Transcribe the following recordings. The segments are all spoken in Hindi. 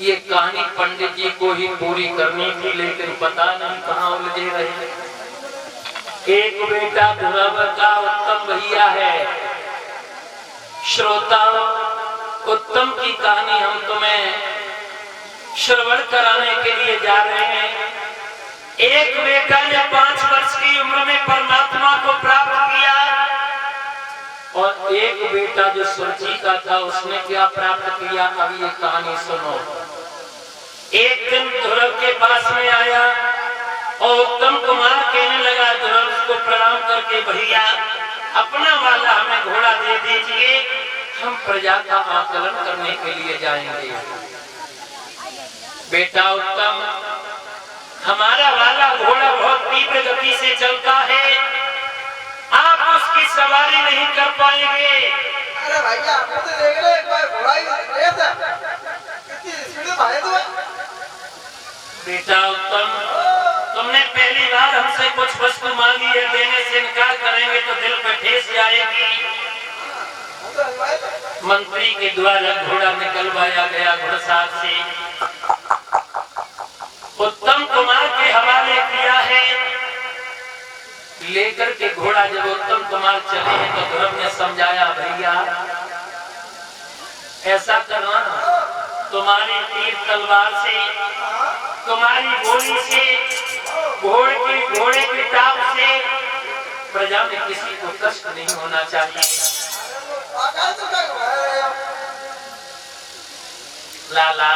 ये कहानी पंडित जी को ही पूरी करनी थी, लेकिन पता नहीं कहाँ उलझे रहे। एक बेटा ध्रुव का उत्तम भैया है। श्रोताओं, उत्तम की कहानी हम तुम्हें श्रवण कराने के लिए जा रहे हैं। एक बेटा ने 5 वर्ष की उम्र में परमात्मा को प्राप्त किया और एक बेटा जो सुरजी का था उसने क्या प्राप्त किया, अब ये कहानी सुनो। एक दिन ध्रुव के पास में आया और उत्तम कुमार कहने लगा, ध्रुव को प्रणाम करके, भैया अपना वाला हमें घोड़ा दे दीजिए, हम प्रजा का आकलन करने के लिए जाएंगे। बेटा उत्तम, हमारा वाला घोड़ा बहुत तीव्र गति से चलता है, आप उसकी सवारी नहीं कर पाएंगे। अरे भैया आप तो देख रहे एक बार घोड़ा ही रेस है, कितनी स्पीड में भागे तुम। बेटा उत्तम, तुमने पहली बार हमसे कुछ वस्तु मांगी है, देने से इनकार करेंगे तो दिल पे ठेस जाएगी। मंत्री के द्वारा घोड़ा निकलवाया गया घुड़सार से, उत्तम कुमार के हवाले किया है। लेकर के घोड़ा जब उत्तम कुमार चले हैं तो ध्रुव ने समझाया, भैया ऐसा करना, तुम्हारी तीर तलवार से, तुम्हारी गोली से, घोड़े की टाप से प्रजा में किसी को कष्ट नहीं होना चाहिए। लाला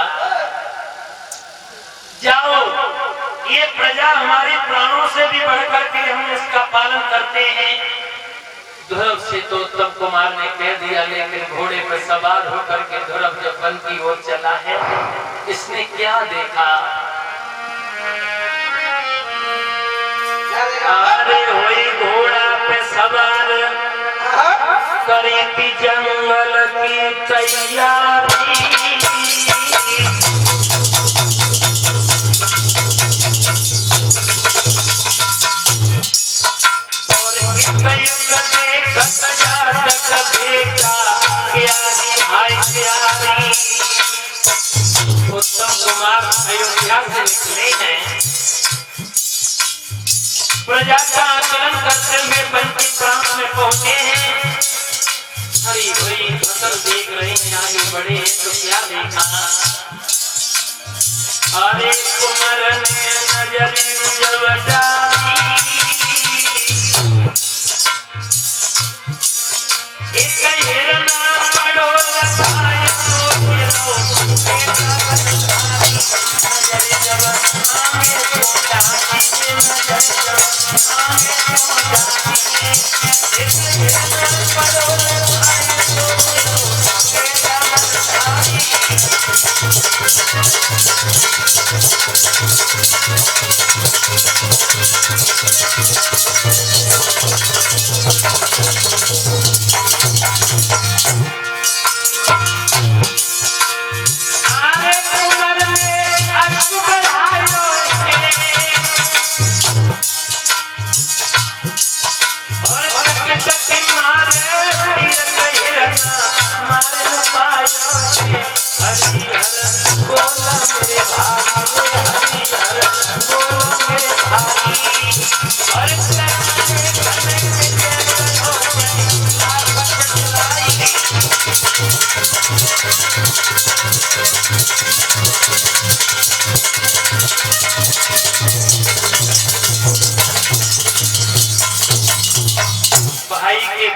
जाओ, ये प्रजा हमारे प्राणों से भी बढ़कर के हम इसका पालन करते हैं। ध्रुव से तो उत्तम कुमार ने कह दिया, लेकिन घोड़े पर सवार होकर के ध्रुव जब वन की ओर चला है, इसने क्या देखा? अरे हुई घोड़ा पे सवार, करी थी जंगल की तैयारी, उत्तम कुमार अयोध्या से निकले हैं, प्रजा का आकलन करते हुए पंचमी प्रांत में पहुंचे हैं। हरी भरी फसल देख रहे हैं, आगे बढ़े हैं तो क्या देखा? अरे कुमार ने नजर जब डाली, एक हिरना पड़ो लगाए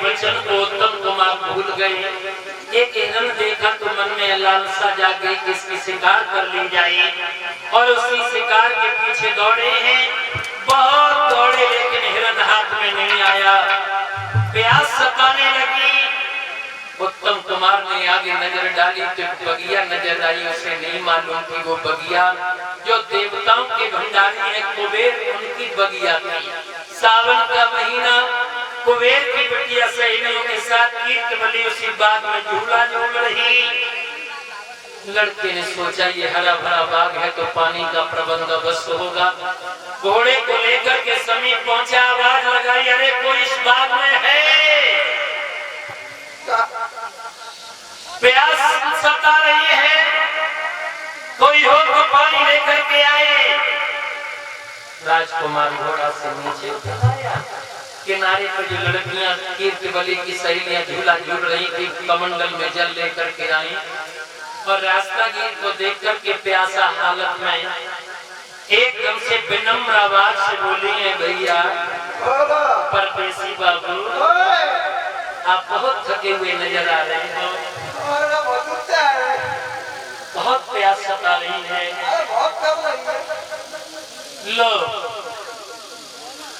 वचन को उत्तम कुमार भूल गए। एक हिरन देखा तो मन में लालसा जाग गई कि इसकी शिकार कर ली जाए, और उसी शिकार के पीछे दौड़े हैं, बहुत दौड़े, लेकिन हिरन हाथ में नहीं आया। प्यास सताने लगी, उत्तम कुमार ने आगे नजर डाली तो बगिया नजर आई। उसे नहीं मालूम थी वो बगिया जो देवताओं के भंडारी है कुबेर, उनकी बगिया थी। सावन का महीना, कुबेर की बिटिया सहेलियों के साथ कीर्तवली उसी बाग में झूला झूल रही। लड़के ने सोचा ये हरा भरा बाग है तो पानी का प्रबंध अवश्य होगा। घोड़े को लेकर के समीप पहुंचा, आवाज लगाई, अरे कोई इस बाग में है? प्यास सता रही है, पानी लेकर के आए। राजकुमार घोड़ा से नीचे उतराया। किनारे पर जो लड़कियां कीर्तिवली की सहेलियां झूला झूल रही थी, कमंडल में जल लेकर के आई और रास्तागीर को देख करके प्यासा हालत में एकदम से विनम्र आवाज से बोली है, भैया परदेसी बाबू आप बहुत थके हुए नजर आ रहे हो, बहुत प्यास सता रही है। लो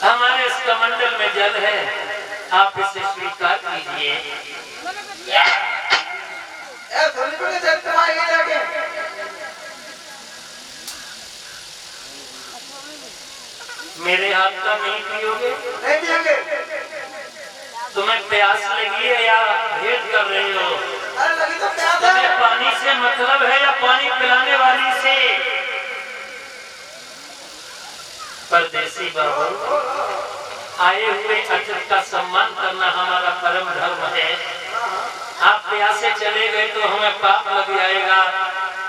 हमारे इस कमंडल में जल है, आप इसे स्वीकार कीजिए। मेरे हाथ का नहीं पियोगे? नहीं पियोगे। तुम्हें प्यास लगी है या भेद कर रहे हो? अरे लगी तो प्यास है। तुम्हें पानी से मतलब है या पानी पिलाने वाली से? परदेसी बाबू, आए हुए अतिथि का सम्मान करना हमारा परम धर्म है। आप प्यासे चले गए तो हमें पाप लग जाएगा।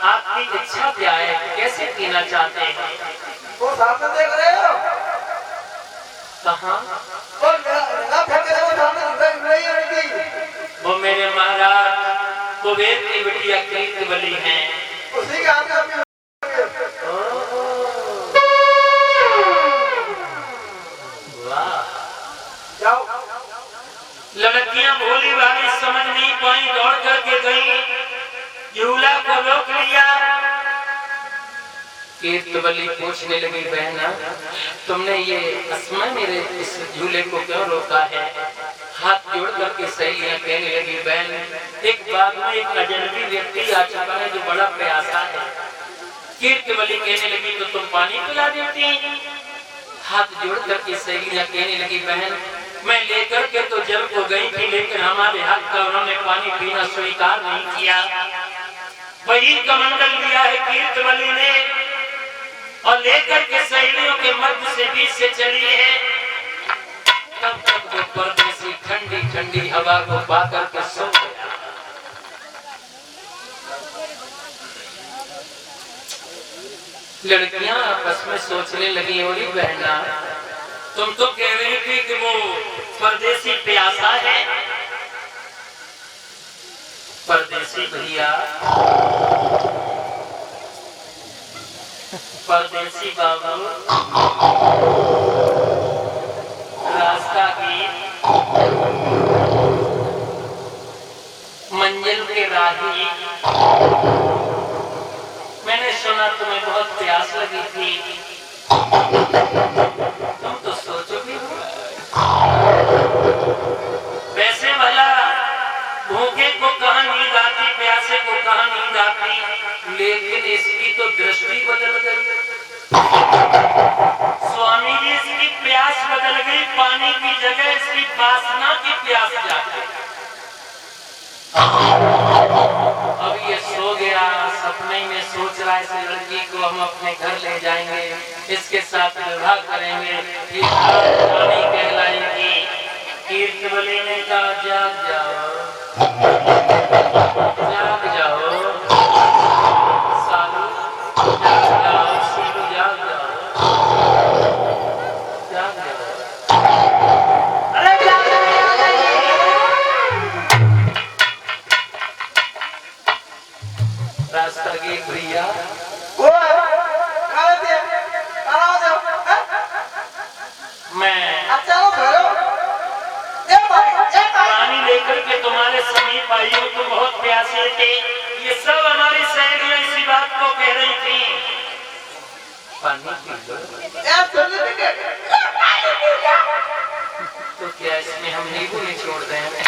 आपकी इच्छा क्या है, कैसे पीना चाहते हैं? वो सामने देख रहे हो? कहाँ? वो मेरे महाराज कुबेर की बिटिया कीर्तिवली हैं। उसी का लड़कियां भोली भाली समझ नहीं पाई, दौड़ करके गई, झूला को रोक लिया। कीर्तिवली पूछने लगी, बहना तुमने ये असमय मेरे इस झूले को क्यों रोका है? हाथ जोड़ करके सहेलियां कहने लगी, बहन एक बाग में एक अजनबी व्यक्ति आ चुका है जो बड़ा प्यासा है। कीर्तिवली कहने लगी, तो तुम पानी पिला देती? हाथ जोड़ करके सहेलियां कहने लगी, बहन मैं लेकर के तो जल को गई थी, लेकिन हमारे हाथ का उन्होंने पानी पीना स्वीकार नहीं किया। वही कमंडल लिया है कीर्तिवली ने और लेकर के सहेलियों के मध्य से बीच से चली है। तब तक वो परदेसी ठंडी ठंडी हवा को पा करके सो गया। लड़कियां आपस में सोचने लगी, होली बहना तुम तो कह रही थी कि वो परदेसी प्यासा है। परदेसी भैया, परदेसी बाबू, रास्ता की मंजिल के राही, मैंने सुना तुम्हें बहुत प्यास लगी थी, तुम तो सोचोगे वैसे भला भूखे को कहां नींद आती, प्यासे को कहां नींद आती, लेकिन इसकी तो दृष्टि बदल गई। स्वामी जी इसकी प्यास बदल गई, पानी की जगह इसकी वासना की प्यास जाती। अब ये सो गया, सपने में सोच रहा है इस लड़की को हम अपने घर ले जाएंगे, इसके साथ विवाह करेंगे, ये रानी कहलाएगी। कीर्तिवली ने कहा, जाग जाओ, जाग जाओ सालू, जाग जाओ सीलू, जाग जाओ, जाग जाओ। अरे रास्ता की भैया मैं पानी लेकर के तुम्हारे समीप आई हूँ, तुम बहुत प्यासे थे। ये सब हमारी सहेलियां इसी बात को कह रही थी। पानी पी लो। तो क्या इसमें हम नींबू नहीं छोड़ रहे हैं,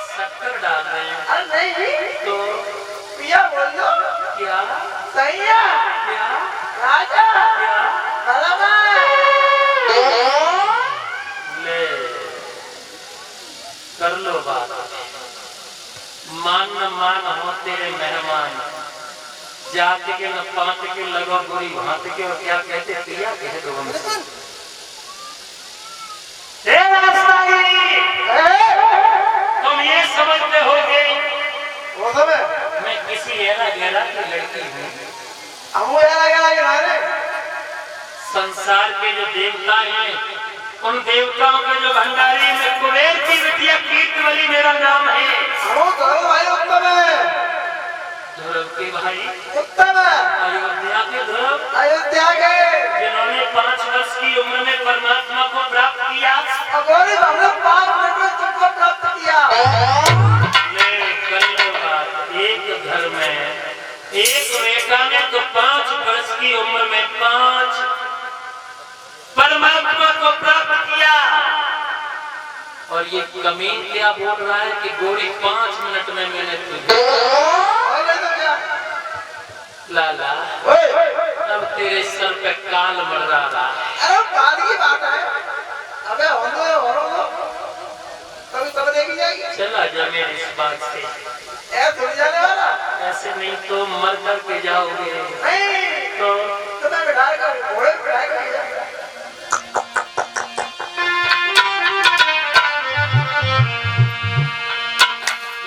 शक्कर डाल रहे हैं? नहीं तो पिया बोल दो। क्या सही है? क्या राजा क्या ले कर लो बात। मान न मान हो तेरे मेहमान, जात के न पात के लगो बुरी भांत के, और क्या कहते पिया कह दो हमसे। तुम ये समझते होगे वो समय मैं किसी ऐरा गैरा की लड़की हूँ, हमको यार लगा रे संसार के जो देवता हैं उन देवताओं के जो भंडारी में कुबेर की बिटिया कीर्तवली मेरा नाम है। हमको करो भाई उत्तम है, ध्रुव के भाई उत्तम है, अयोध्या के ध्रुव, अयोध्या के जिन्होंने 5 वर्ष की उम्र में परमात्मा को प्राप्त किया। अब हमने 5 मिनट में तुमको प्राप्त किया। एक घर में एक बेटा ने तो 5 वर्ष की उम्र में 5 परमात्मा को प्राप्त किया और ये कमीन क्या बोल रहा है कि गोरी 5 मिनट में मैंने तुझे लाला अब तेरे सर पे काल मर रहा। अरे काल की बात है, अबे हो कभी तब देखी जाएगी। चला जा मेरे इस बात से, थोड़ी जाने वाला ऐसे नहीं तो मर कर के जाओगे। नहीं तो मैं बिठा कर घोड़े बिठा कर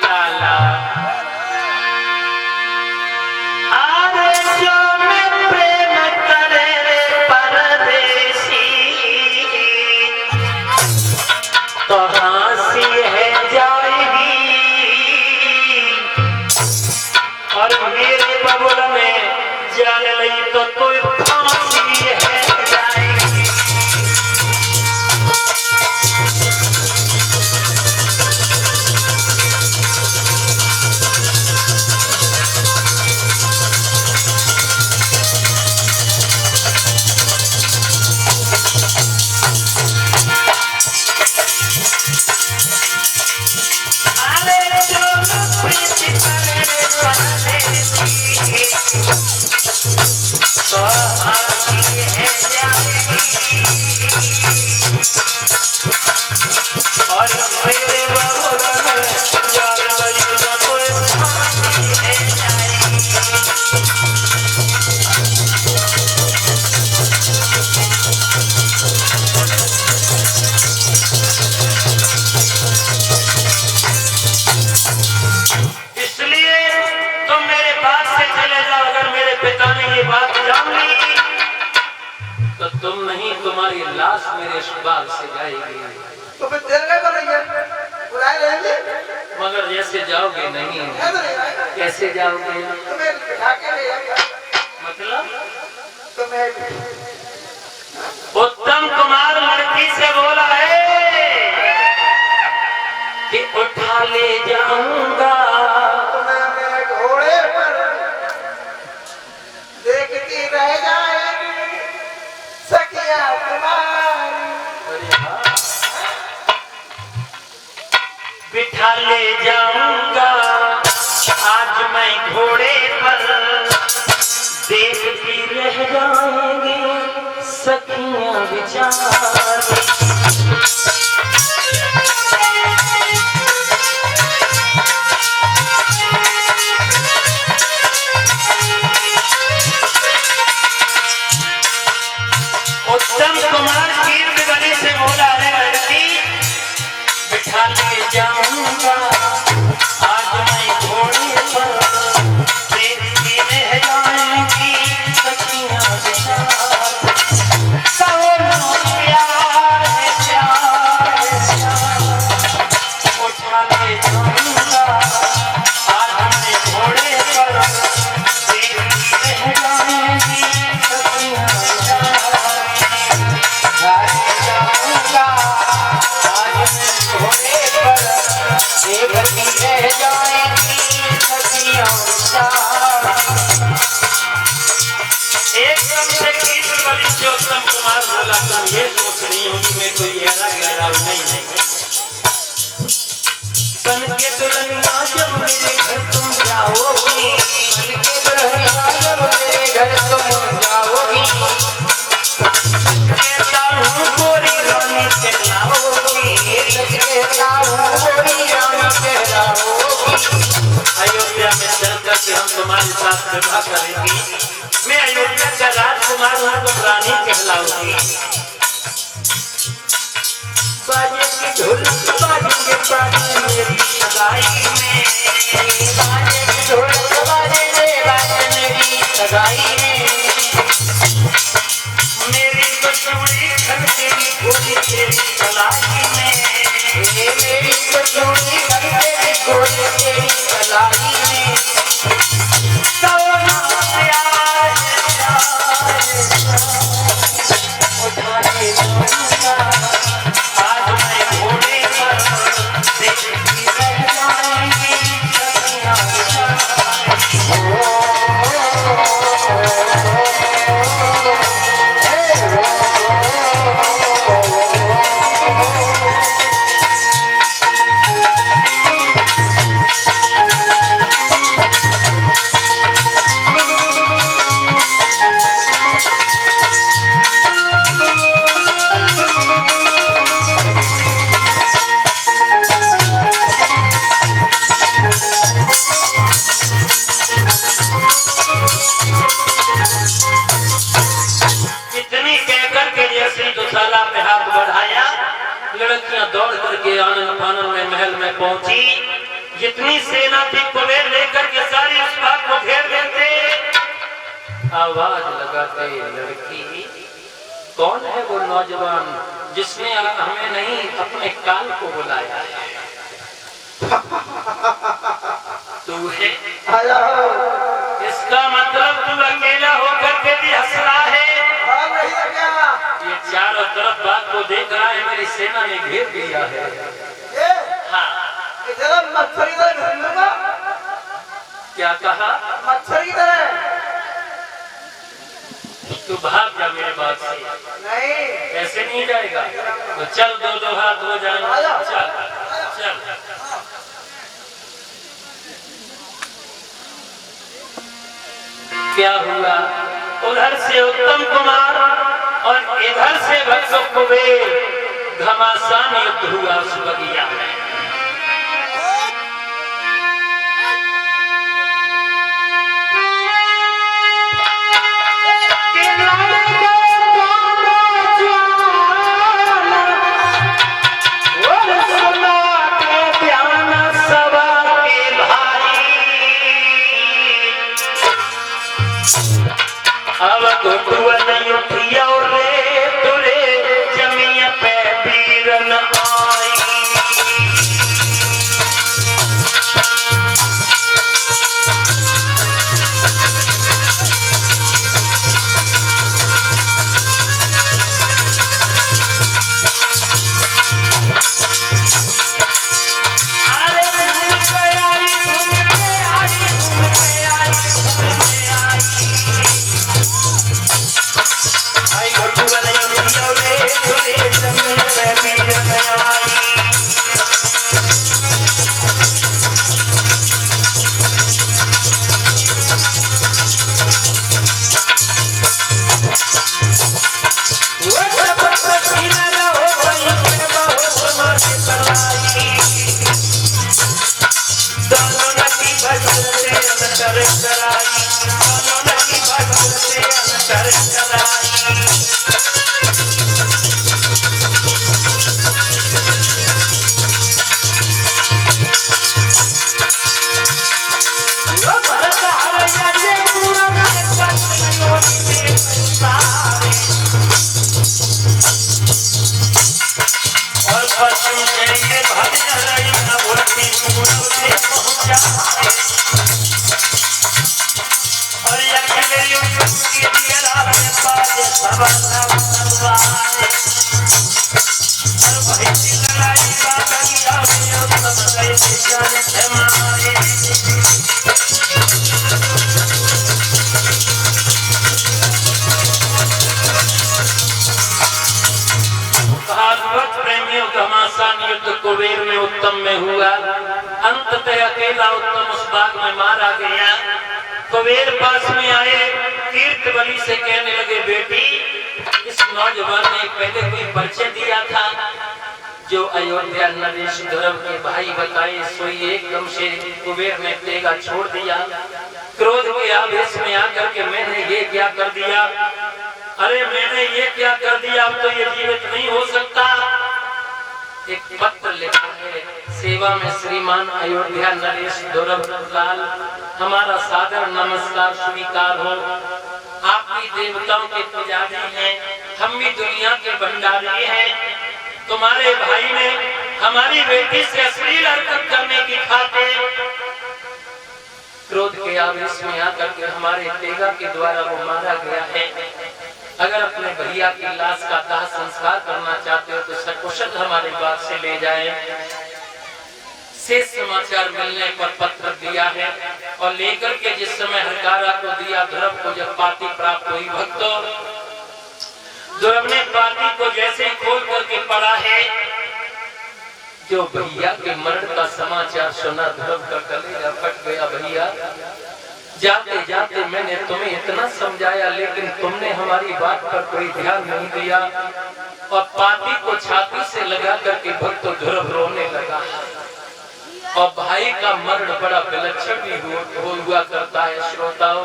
लाला तो हाँसी है जाएगी और मेरे बबुल में जान लगी तो फांसी है जाएगी। और मेरे बबुल में जान लगी तो फांसी है जाएगी। इसलिए तुम मेरे पास से चले जाओ। अगर मेरे पिता ने ये बात जान ली तो तुम नहीं, तुम्हारी लाश मेरे बाग से जाएगी। तो फिर देर क्या करेंगे, बुलाए रहेंगे। मगर जैसे जाओगे नहीं, कैसे जाओगे? तुम्हें बिठा के ले जाएगा। मतलब तुम्हें उत्तम कुमार लड़की से बोला है कि उठा ले जाऊंगा। तुम्हें मैं घोड़े पर देखती रह जाएगी सखिया तुम्हारी। बिठा ले जाऊंगा आज मैं घोड़े पर, देखती रह जाएंगी सखियां विचार। उत्तम कुमार कीर्तवली से बोला है लड़की बिठा ले जाऊंगा आज मैं घोड़े पर, देखती रह जाएंगी सखियां विचार। प्यार है प्यार उठा ले जाऊंगा आज मैं घोड़े पर, देखती रह जाएंगी सखियां विचार। जाऊंगा आज मैं घोड़े पर, देखती रह जाएंगी सखियां विचार। एकदम से कीर्तवली से उत्तम कुमार बोला तुम ये सोच रही हो कि मैं कोई गहरा गहरा नहीं। बन के दुल्हनिया जब मेरे घर तुम जाओगी, बन के दुल्हनिया जब मेरे घर तुम जाओगी, कहता हूँ गोरी रानी कहलाओगी, कहता हूँ गोरी रानी कहलाओगी। अयोध्या में चल करके हम तुम्हारे साथ विवाह करेंगे। मैं अयोध्या का राजकुमार हूँ, तुम रानी कहलाओगी। बाजे की ढोल बाजेंगे बाजे मेरी सगाई में, बाजे की ढोल बाजेंगे बाजे मेरी सगाई में। के आनंद फानन में महल में पहुंची। जितनी सेना थी कुबेर लेकर के सारी उस बाग को घेर लेते। आवाज लगाते, लड़की कौन है वो नौजवान जिसने हमें नहीं अपने काल को बुलाया है? तू है? इसका मतलब तू अकेला होकर के भी हंस रहा है। ये चारों तरफ बात को देख रहा है, मेरी सेना ने घेर दिया है। हाँ, मच्छर की तरह घूमूंगा। क्या कहा? मच्छर की तरह। तू भाग जा मेरे बात से। नहीं, ऐसे नहीं जाएगा। तो चल, दो दो हाथ हो जाएंगे। चल चल। क्या हुआ? उधर से उत्तम कुमार और इधर से भक्त कुबेर, घमासान युद्ध हुआ उस बगिया में। अब घुटुआ नहीं उठिया रे तुरे जमिया पे बीरन आई। कुबेर में उत्तम में हुआ। अंततः अकेला उत्तम उस बाग में मारा गया। कुबेर पास में आए, कीर्त बलि से कहने लगे, बेटी इस नौजवान ने पहले कोई परिचय दिया था जो अयोध्या नरेश ध्रुव के भाई बताए, सोई एकदम से कुबेर ने तेगा छोड़ दिया। क्रोध के आवेश में आकर के मैंने ये क्या कर दिया, अरे मैंने ये क्या कर दिया, अब तो ये जीवित नहीं हो सकता। एक पत्र लिखा है, सेवा में श्रीमान अयोध्या नरेश ध्रुव लाल, हमारा सादर नमस्कार स्वीकार हो। आप भी देवताओं के पुजारी हैं, हम भी दुनिया के भंडारी हैं। तुम्हारे भाई ने हमारी बेटी से अश्लील हरकत करने की खातिर क्रोध के आवेश में आकर के हमारे तेगा के द्वारा वो मारा गया है। अगर अपने भैया की लाश का दाह संस्कार करना चाहते हो तो सकुशल हमारे बात से ले जाएं। शेष समाचार मिलने पर पत्र दिया है और लेकर के जिस समय हरकारा को दिया, ध्रुव को जब पाती प्राप्त हुई, भक्तों ध्रुव ने पाती को जैसे खोल करके पढ़ा है, जो भैया के मरण का समाचार सुना, ध्रुव का कलेजा फट गया। भैया जाते जाते मैंने तुम्हें इतना समझाया, लेकिन तुमने हमारी बात पर कोई ध्यान नहीं दिया। और पाती को छाती से लगा करके भक्त ध्रुव रोने लगा। और भाई का मरण बड़ा विलक्षण भी हुआ करता है। श्रोताओं,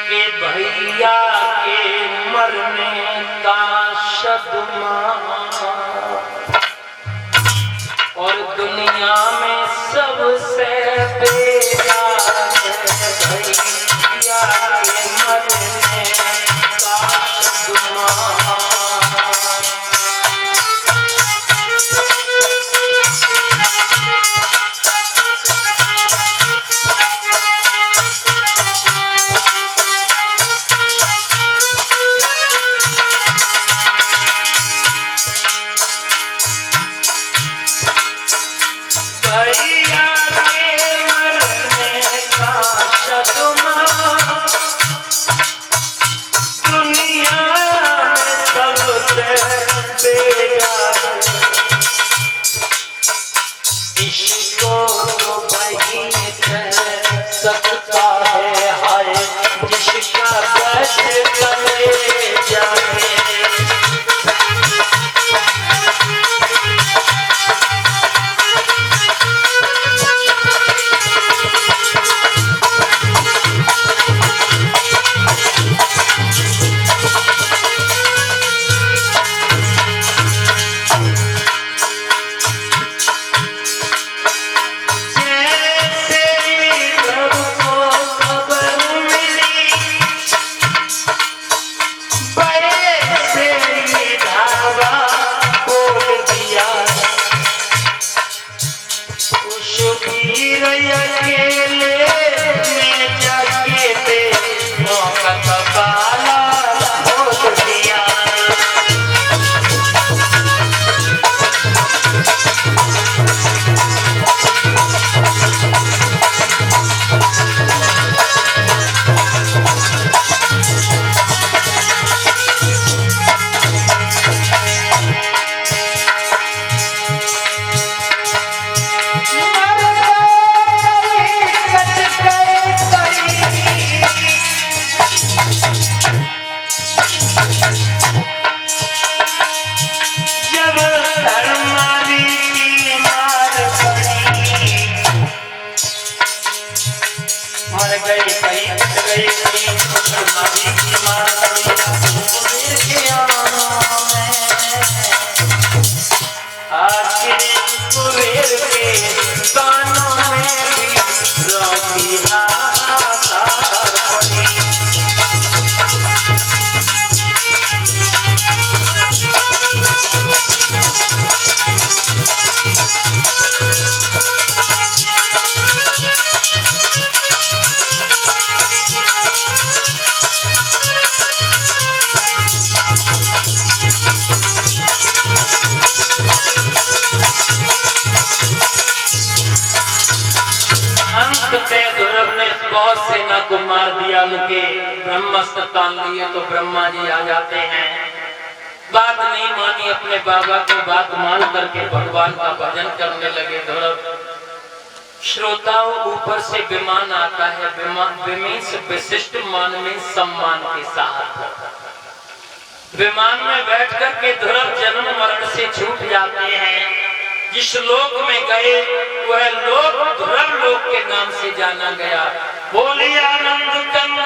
कि भैया के मरने का शदमा और दुनिया में सबसे बेकार भैया के मरने का शदमा। सकता है हाय जिसका बच करे जाए। बहुत सेना को मार दिया, उनके ब्रह्मास्त्र तान लिए तो ब्रह्मा जी आ जाते हैं। बात नहीं मानी अपने बाबा की बात मान करके भगवान का भजन करने लगे। ध्रुव श्रोताओं ऊपर से विमान आता है, विमान से विशिष्ट मान में सम्मान के साथ विमान में बैठ करके ध्रुव जन्म मरण से छूट जाते हैं। जिस लोक में गए वह लोक ध्रुव लोक के नाम से जाना गया। बोलिए आनंद कंद